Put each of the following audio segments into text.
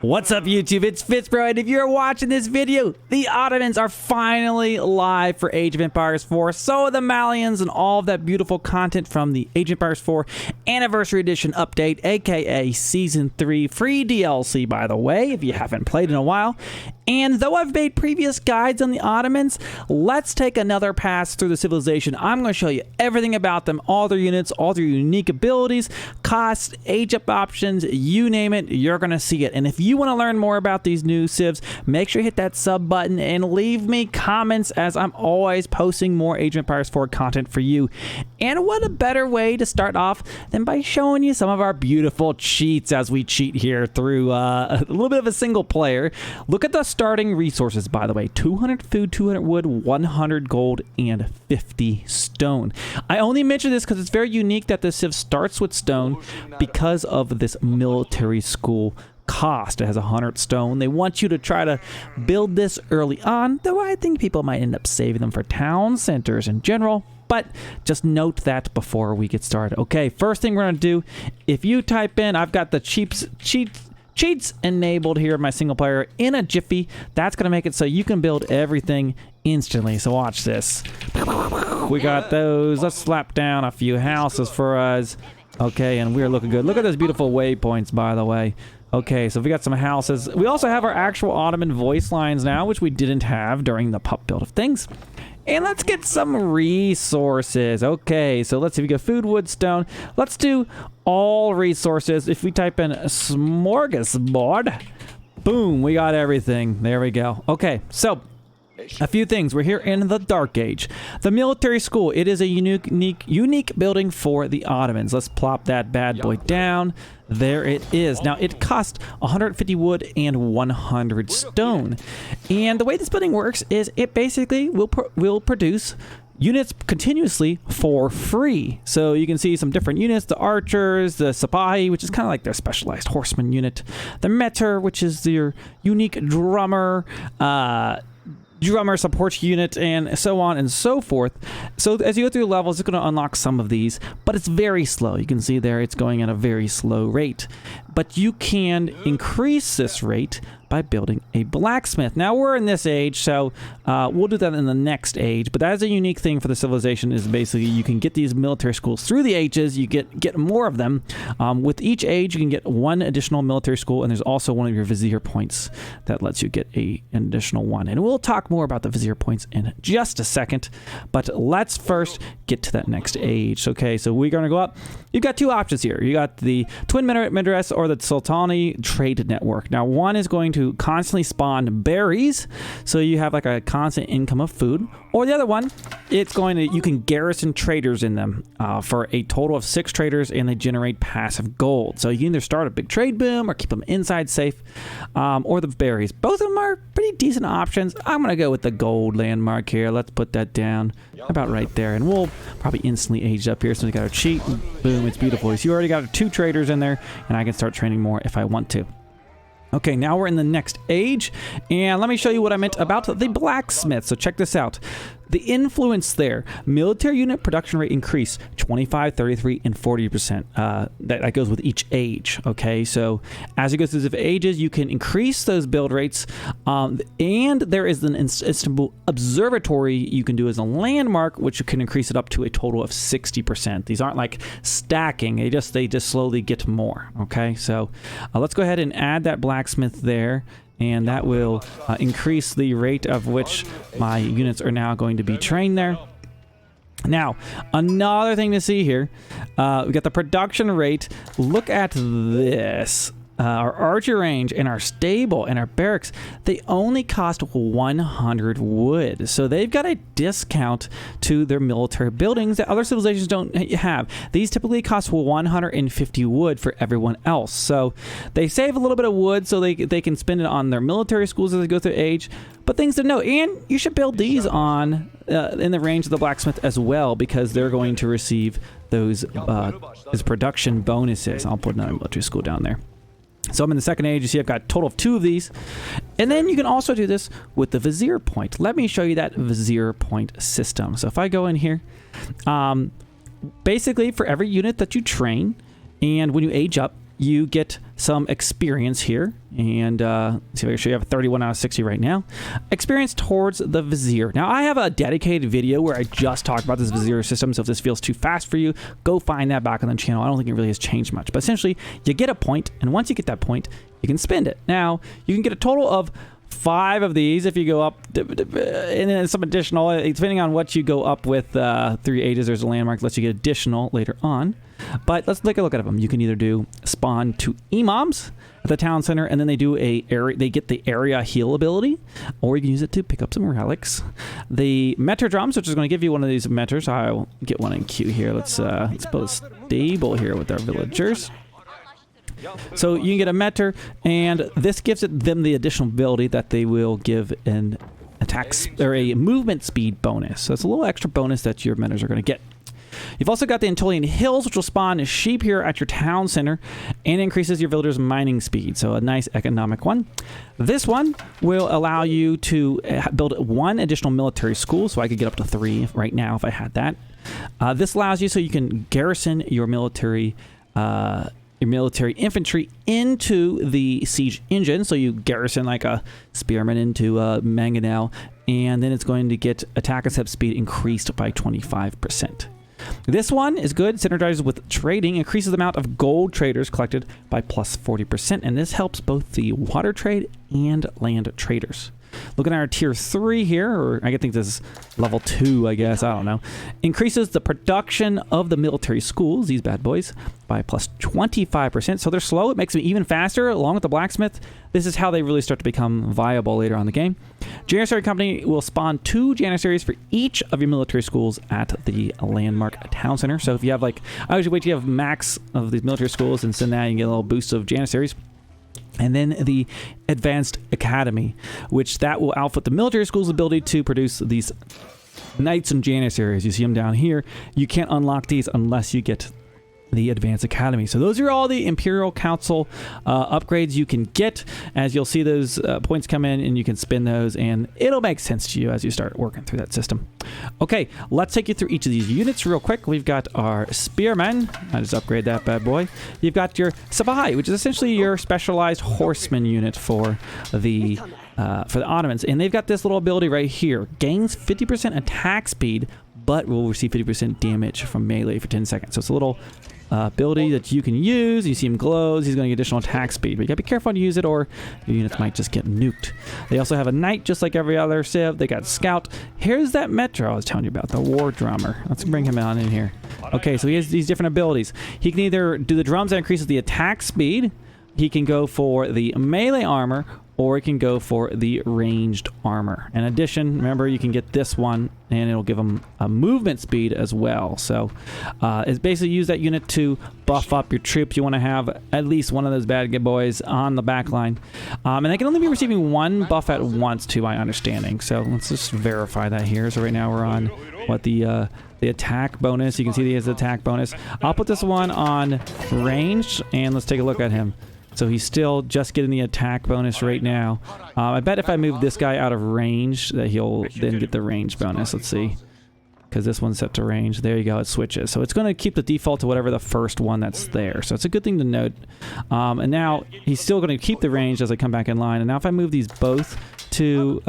What's up, YouTube? It's FitzBro, and if you're watching this video, the Ottomans are finally live for Age of Empires 4. So are the Malians and all of that beautiful content from the Age of Empires 4 Anniversary Edition update, aka Season 3 free DLC, by the way, if you haven't played in a while. And though I've made previous guides on the Ottomans, let's take another pass through the civilization. I'm going to show you everything about them, all their units, all their unique abilities, costs, age-up options, you name it, you're going to see it. And if you want to learn more about these new civs, make sure you hit that sub button and leave me comments, as I'm always posting more Age of Empires 4 content for you. And what a better way to start off than by showing you some of our beautiful cheats as we cheat here through a little bit of a single player. Look at the starting resources, by the way: 200 food, 200 wood, 100 gold, and 50 stone. I only mention this because it's very unique that this civ starts with stone because of this military school cost. It has 100 stone. They want you to try to build this early on, though I think people might end up saving them for town centers in general. But just note that before we get started. Okay, first thing we're going to do, if you type in, I've got the cheats enabled here in my single player in a jiffy. That's going to make it so you can build everything instantly. So watch this. We got those. Let's slap down a few houses for us. Okay, and we're looking good. Look at those beautiful waypoints, by the way. Okay, so we got some houses. We also have our actual Ottoman voice lines now, which we didn't have during the pup build of things. And let's get some resources. Okay, so let's see. We got food, wood, stone. Let's do all resources. If we type in smorgasbord, boom, we got everything. There we go. Okay, so a few things. We're here in the Dark Age. The military school. It is a unique building for the Ottomans. Let's plop that bad boy down. There it is. Now, it costs 150 wood and 100 stone. And the way this building works is it basically will produce units continuously for free. So you can see some different units: the archers, the Sipahi, which is kind of like their specialized horseman unit, the Meter, which is their unique drummer support unit, and so on and so forth. So as you go through levels, it's going to unlock some of these, but it's very slow. You can see there it's going at a very slow rate. But you can increase this rate by building a blacksmith. Now we're in this age, so we'll do that in the next age. But that is a unique thing for the civilization, is basically you can get these military schools through the ages. You get more of them. With each age, you can get one additional military school, and there's also one of your Vizier Points that lets you get an additional one. And we'll talk more about the Vizier Points in just a second. But let's first get to that next age. Okay, so we're going to go up. You've got two options here. You got the Twin Madrasa or the Sultani Trade Network. Now, one is going to constantly spawn berries, so you have like a constant income of food. Or the other one, it's going to, you can garrison traders in them for a total of 6 traders, and they generate passive gold. So you can either start a big trade boom or keep them inside safe, or the berries. Both of them are pretty decent options. I'm going to go with the gold landmark here. Let's put that down about right there, and we'll probably instantly age up here. So we got our cheat. Boom, it's beautiful. So you already got 2 traders in there, and I can start training more if I want to. Okay, now we're in the next age, and let me show you what I meant about the blacksmith. So check this out. The influence there: military unit production rate increase 25, 33, and 40%. That goes with each age. Okay, so as you go through the ages, you can increase those build rates. And there is an Istanbul observatory you can do as a landmark, which can increase it up to a total of 60%. These aren't like stacking; they just slowly get more. Okay, so let's go ahead and add that blacksmith there. And that will increase the rate of which my units are now going to be trained there. Now, another thing to see here, we got the production rate. Look at this. Our archer range and our stable and our barracks, they only cost 100 wood. So they've got a discount to their military buildings that other civilizations don't have. These typically cost 150 wood for everyone else. So they save a little bit of wood so they can spend it on their military schools as they go through age. But things to note, and you should build these on in the range of the blacksmith as well, because they're going to receive those as production bonuses. I'll put another military school down there. So I'm in the second age. You see I've got a total of 2 of these. And then you can also do this with the Vizier Point. Let me show you that Vizier Point system. So if I go in here, basically for every unit that you train, and when you age up, you get some experience here. And see if I can show you. I have 31 out of 60 right now. Experience towards the Vizier. Now, I have a dedicated video where I just talked about this Vizier system, so if this feels too fast for you, go find that back on the channel. I don't think it really has changed much. But essentially, you get a point, and once you get that point, you can spend it. Now, you can get a total of 5 of these if you go up, and then some additional, depending on what you go up with 3 ages. There's a landmark that lets you get additional later on. But let's take a look at them. You can either do spawn 2 imams at the town center, and then they do they get the area heal ability, or you can use it to pick up some relics. The meter drums, which is going to give you one of these meters. I'll get one in queue here. Let's build a stable here with our villagers. So you can get a meter, and this gives them the additional ability that they will give an attack or a movement speed bonus. So it's a little extra bonus that your mentors are going to get. You've also got the Anatolian Hills, which will spawn sheep here at your town center and increases your villagers' mining speed. So a nice economic one. This one will allow you to build 1 additional military school. So I could get up to 3 right now if I had that. This allows you so you can garrison your military infantry into the siege engine. So you garrison like a spearman into Mangonel, and then it's going to get attack and step speed increased by 25%. This one is good. Synergizes with trading, increases the amount of gold traders collected by plus 40%, and this helps both the water trade and land traders. Looking at our tier 3 here, or I think this is level 2, I guess, I don't know. Increases the production of the military schools, these bad boys, by plus 25%. So they're slow. It makes them even faster, along with the Blacksmith. This is how they really start to become viable later on in the game. Janissary Company will spawn 2 Janissaries for each of your military schools at the landmark town center. So if you have I usually wait till you have max of these military schools and send that, and get a little boost of Janissaries. And then the Advanced Academy, which that will outfit the military school's ability to produce these knights and janissaries. You see them down here. You can't unlock these unless you get the Advanced Academy. So those are all the Imperial Council upgrades you can get. As you'll see those points come in, and you can spend those, and it'll make sense to you as you start working through that system. Okay, let's take you through each of these units real quick. We've got our Spearmen. I just upgrade that bad boy. You've got your Savai, which is essentially your specialized horseman unit for the Ottomans. And they've got this little ability right here. Gains 50% attack speed, but will receive 50% damage from melee for 10 seconds. So it's a little ability that you can use. You see him glows. He's going to get additional attack speed, but you got to be careful to use it, or your units might just get nuked. They also have a knight, just like every other civ. They got scout. Here's that metro I was telling you about, the war drummer. Let's bring him on in here. Okay, so he has these different abilities. He can either do the drums that increases the attack speed. He can go for the melee armor, or it can go for the ranged armor. In addition, remember, you can get this one, and it'll give them a movement speed as well. So it's basically use that unit to buff up your troops. You want to have at least one of those bad boys on the back line. And they can only be receiving 1 buff at once, to my understanding. So let's just verify that here. So right now we're on the attack bonus. You can see he has the attack bonus. I'll put this one on ranged, and let's take a look at him. So he's still just getting the attack bonus right now. I bet if I move this guy out of range, that he'll then get the range bonus. Let's see. Because this one's set to range. There you go, it switches. So it's going to keep the default to whatever the first one that's there. So it's a good thing to note. And now he's still going to keep the range as I come back in line. And now if I move these both to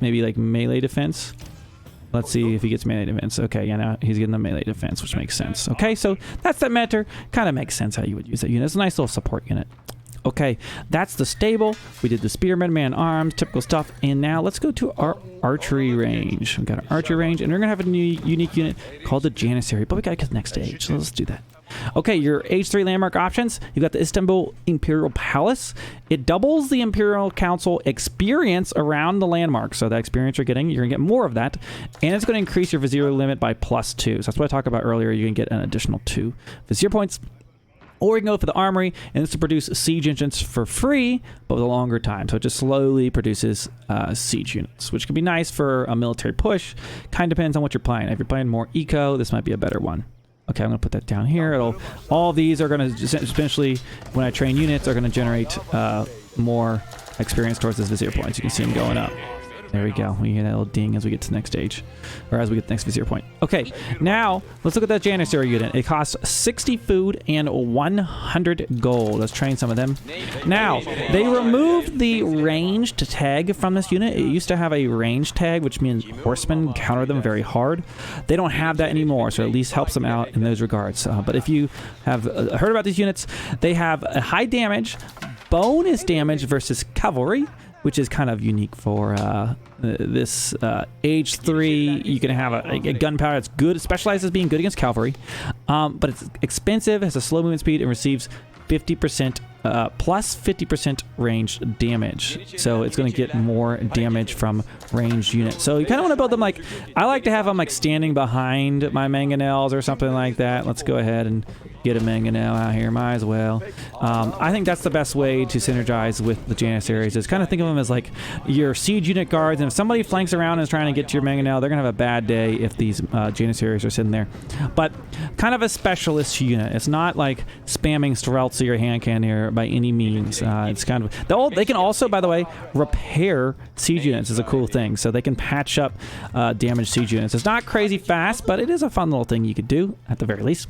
maybe like melee defense. Let's see if he gets melee defense. Okay, yeah, now he's getting the melee defense, which makes sense. Okay, so that's that meter. Kind of makes sense how you would use that unit. It's a nice little support unit. Okay, that's the stable. We did the spearman, man arms, typical stuff. And now let's go to our archery range. We've got our archery range, and we're going to have a new unique unit called the Janissary, but we got to get the next age, so let's do that. Okay, your age 3 landmark options. You've got the Istanbul Imperial Palace. It doubles the Imperial Council experience around the landmark. So that experience you're going to get more of that. And it's going to increase your Vizier limit by +2. So that's what I talked about earlier. You can get an additional 2 Vizier points. Or you can go for the armory, and this will produce siege engines for free, but with a longer time. So it just slowly produces siege units, which can be nice for a military push. Kind of depends on what you're playing. If you're playing more eco, this might be a better one. Okay, I'm going to put that down here. All these are going to essentially, when I train units, are going to generate more experience towards this Vizier points. You can see them going up. There we go. We hear that little ding as we get to the next stage, or as we get to the next Vizier Point. Okay, now let's look at that Janissary unit. It costs 60 food and 100 gold. Let's train some of them. Now, they removed the ranged tag from this unit. It used to have a range tag, which means horsemen counter them very hard. They don't have that anymore, so it at least helps them out in those regards. But if you have heard about these units, they have a high damage, bonus damage versus cavalry, which is kind of unique for this age 3. You can have a gunpowder that's good. It specializes as being good against cavalry, but it's expensive, has a slow movement speed, and receives 50% plus 50% ranged damage. So it's going to get more damage from ranged units. So you kind of want to build them like, I like to have them like standing behind my mangonels or something like that. Let's go ahead and get a mangonel out here, might as well. I think that's the best way to synergize with the Janissaries, is kind of think of them as like your siege unit guards, and if somebody flanks around and is trying to get to your mangonel, they're gonna have a bad day if these Janissaries are sitting there. But kind of a specialist unit. It's not like spamming Streltsy or hand cannoneer by any means. It's kind of, they can also, by the way, repair siege units is a cool thing, so they can patch up damaged siege units. It's not crazy fast, but it is a fun little thing you could do at the very least.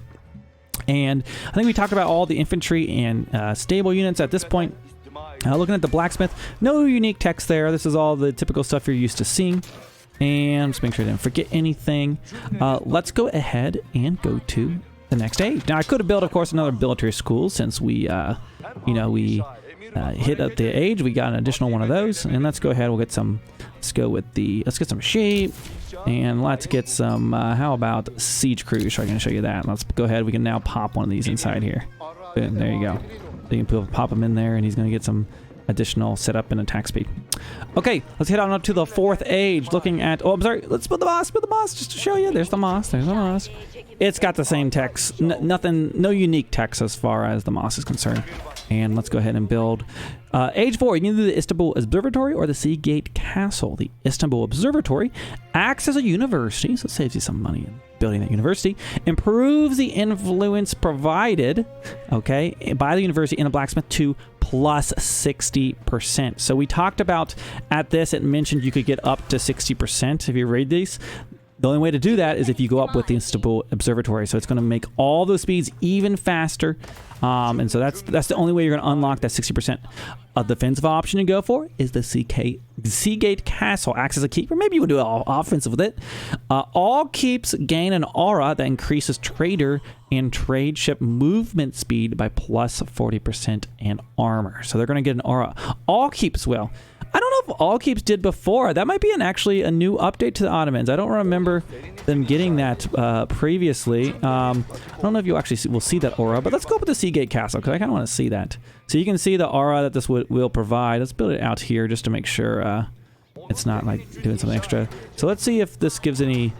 And I think we talked about all the infantry and stable units at this point. Looking at the Blacksmith, no unique text there. This is all the typical stuff you're used to seeing. And just make sure I didn't forget anything. Let's go ahead and go to the next stage. Now, I could have built, of course, another military school since we, hit up the age. We got an additional one of those. And let's go ahead. We'll get some, let's get some sheep. And let's get some, how about siege crews? So I can show you that. Let's go ahead. We can now pop one of these inside here. Boom, there you go. So you can pop him in there, and he's going to get some additional setup and attack speed. Okay, let's head on up to the 4th age. Looking at, oh, I'm sorry. Let's build the Moss just to show you. There's the Moss. It's got the same text. Nothing, no unique text as far as the Moss is concerned. And let's go ahead and build age 4. You can do the Istanbul Observatory or the Seagate Castle. The Istanbul Observatory acts as a university, so it saves you some money in building that university. Improves the influence provided, okay, by the university in the Blacksmith to plus 60%. So we talked about at this, it mentioned you could get up to 60% if you read these. The only way to do that is if you go up with the Istanbul Observatory. So it's going to make all those speeds even faster. And so that's the only way you're going to unlock that 60%. A defensive option to go for is the Seagate Castle. Acts as a keeper. Maybe you would do all offensive with it. All keeps gain an aura that increases trader and trade ship movement speed by plus 40% and armor. So they're going to get an aura. All keeps will. I don't know if all keeps did before. That might be actually a new update to the Ottomans. I don't remember them getting that previously. I don't know if you actually will see that aura, but let's go up with the Seagate Castle because I kind of want to see that. So you can see the aura that this will provide. Let's build it out here just to make sure it's not like doing something extra. So let's see if this gives any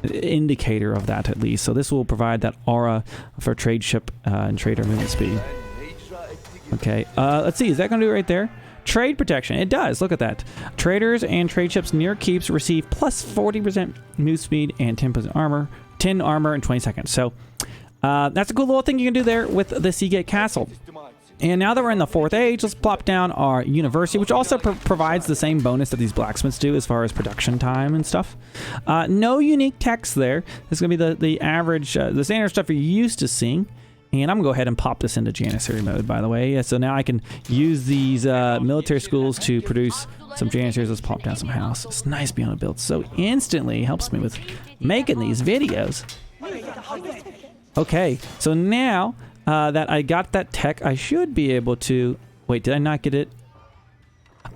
indicator of that at least. So this will provide that aura for trade ship and trader movement speed. Okay, let's see. Is that going to do it right there? Trade protection. It does. Look at that. Traders and trade ships near keeps receive plus 40% move speed and 10% armor, 10 armor in 20 seconds. So that's a cool little thing you can do there with the Seagate Castle. And now that we're in the 4th age, let's plop down our university, which also provides the same bonus that these blacksmiths do as far as production time and stuff. No unique text there. This is going to be the average, the standard stuff you're used to seeing. And I'm going to go ahead and pop this into Janissary mode, by the way. So now I can use these military schools to produce some Janissaries. Let's pop down some house. It's nice being able to build so instantly. It helps me with making these videos. Okay, so now that I got that tech, I should be able to... Wait, did I not get it?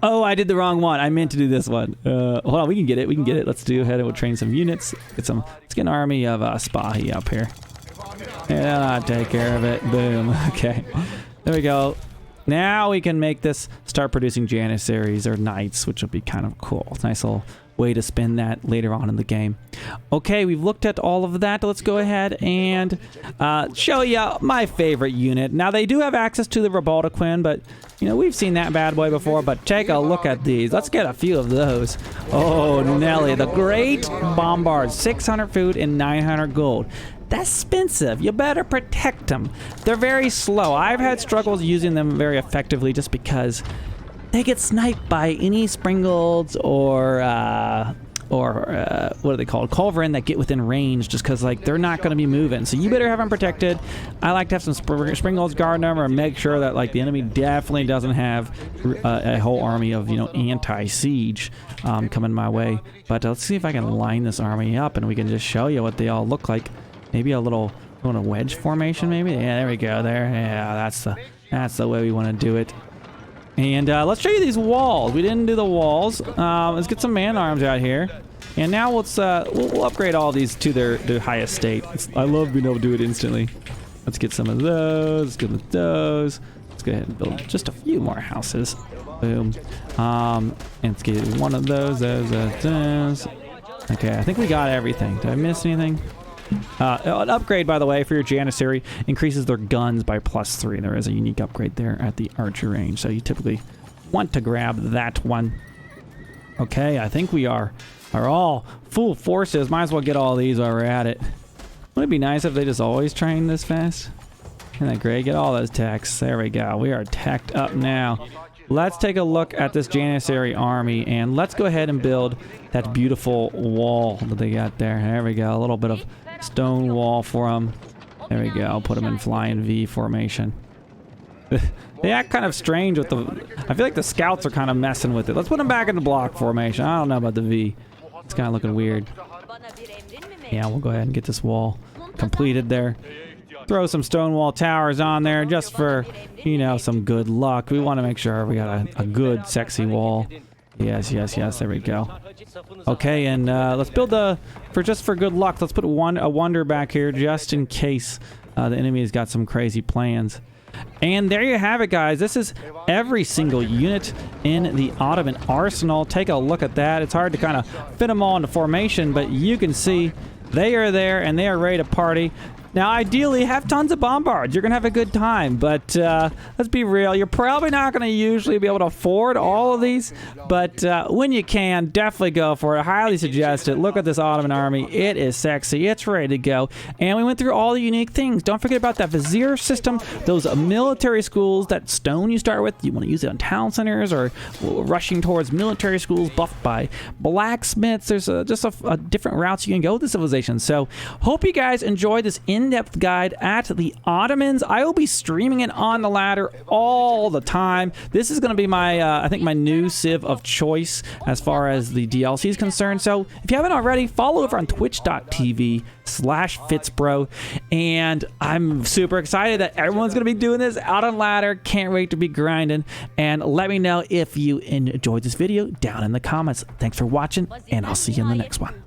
Oh, I did the wrong one. I meant to do this one. Hold on, we can get it. We can get it. Let's do ahead and we'll train some units. Let's get an army of Spahi up here. Yeah, I'll take care of it. Boom. Okay. There we go. Now we can make this start producing Janissaries or Knights, which will be kind of cool. It's a nice little way to spin that later on in the game. Okay, we've looked at all of that. Let's go ahead and show you my favorite unit. Now, they do have access to the Ribalda, but, you know, we've seen that bad boy before, but take a look at these. Let's get a few of those. Oh, Nelly, the Great Bombard, 600 food and 900 gold. That's expensive. You better protect them. They're very slow. I've had struggles using them very effectively just because they get sniped by any Springolds or what are they called? Culverin that get within range, just because like they're not going to be moving. So you better have them protected. I like to have some Springolds guarding them, or make sure that like the enemy definitely doesn't have a whole army of, you know, anti-siege coming my way. But let's see if I can line this army up and we can just show you what they all look like. Maybe a little wedge formation, maybe. Yeah, there we go. There. Yeah, that's the way we want to do it. And let's show you these walls. We didn't do the walls. Let's get some man-arms out here. And now let's we'll upgrade all these to their highest state. I love being able to do it instantly. Let's get some of those. Let's get those. Let's go ahead and build just a few more houses. Boom. And let's get one of those. Okay, I think we got everything. Did I miss anything? An upgrade, by the way, for your Janissary increases their guns by +3. There is a unique upgrade there at the archer range, so you typically want to grab that one. Okay, I think we are all full forces. Might as well get all these while we're at it. Wouldn't it be nice if they just always train this fast? Isn't that great? Get all those techs. There we go. We are teched up now. Let's take a look at this Janissary army, and let's go ahead and build that beautiful wall that they got there. There we go. A little bit of stone wall for them. There we go. I'll put them in flying V formation. They act kind of strange with the... I feel like the scouts are kind of messing with it. Let's put them back in the block formation. I don't know about the V. It's kind of looking weird. Yeah, we'll go ahead and get this wall completed there. Throw some stone wall towers on there just for, you know, some good luck. We want to make sure we got a good, sexy wall. Yes. There we go. Okay, and let's build for good luck. Let's put a wonder back here just in case the enemy has got some crazy plans. And there you have it, guys. This is every single unit in the Ottoman arsenal. Take a look at that. It's hard to kind of fit them all into formation, but you can see they are there and they are ready to party. Now, ideally, have tons of bombards. You're going to have a good time, but let's be real. You're probably not going to usually be able to afford all of these, but when you can, definitely go for it. I highly suggest it. Look at this Ottoman army. It is sexy. It's ready to go, and we went through all the unique things. Don't forget about that Vizier system, those military schools, that stone you start with. You want to use it on town centers or rushing towards military schools buffed by blacksmiths. There's just a different routes you can go with the civilization. So, hope you guys enjoyed this in-depth guide at the Ottomans. I will be streaming it on the ladder all the time. This is going to be my, I think, my new civ of choice as far as the DLC is concerned. So if you haven't already, follow over on twitch.tv/FitzBro. And I'm super excited that everyone's going to be doing this out on ladder. Can't wait to be grinding. And let me know if you enjoyed this video down in the comments. Thanks for watching, and I'll see you in the next one.